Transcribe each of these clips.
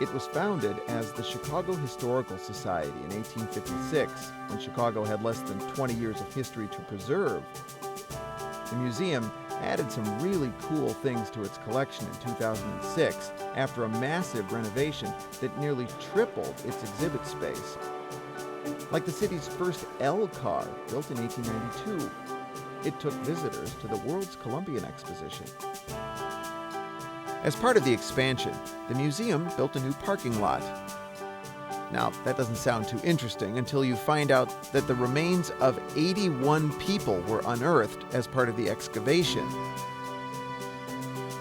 It was founded as the Chicago Historical Society in 1856, when Chicago had less than 20 years of history to preserve. The museum added some really cool things to its collection in 2006 after a massive renovation that nearly tripled its exhibit space. Like the city's first L car, built in 1892. It took visitors to the World's Columbian Exposition. As part of the expansion, the museum built a new parking lot. Now, that doesn't sound too interesting until you find out that the remains of 81 people were unearthed as part of the excavation,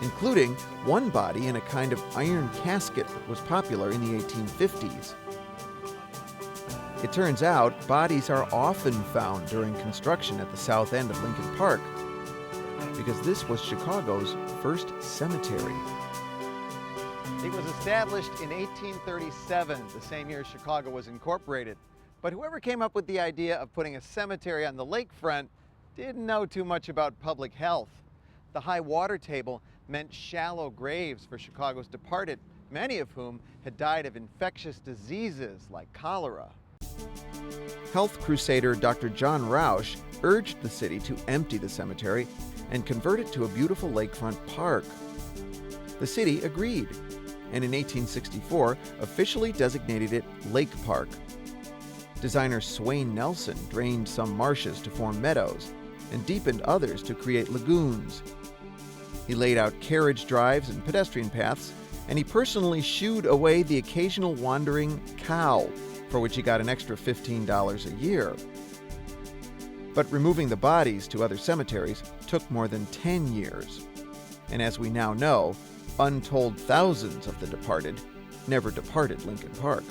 including one body in a kind of iron casket that was popular in the 1850s. It turns out bodies are often found during construction at the south end of Lincoln Park, because this was Chicago's first cemetery. It was established in 1837, the same year Chicago was incorporated. But whoever came up with the idea of putting a cemetery on the lakefront didn't know too much about public health. The high water table meant shallow graves for Chicago's departed, many of whom had died of infectious diseases like cholera. Health crusader Dr. John Roush urged the city to empty the cemetery and convert it to a beautiful lakefront park. The city agreed, and in 1864 officially designated it Lake Park. Designer Swain Nelson drained some marshes to form meadows and deepened others to create lagoons. He laid out carriage drives and pedestrian paths, and he personally shooed away the occasional wandering cow, for which he got an extra $15 a year. But removing the bodies to other cemeteries took more than 10 years. And as we now know, untold thousands of the departed never departed Lincoln Park.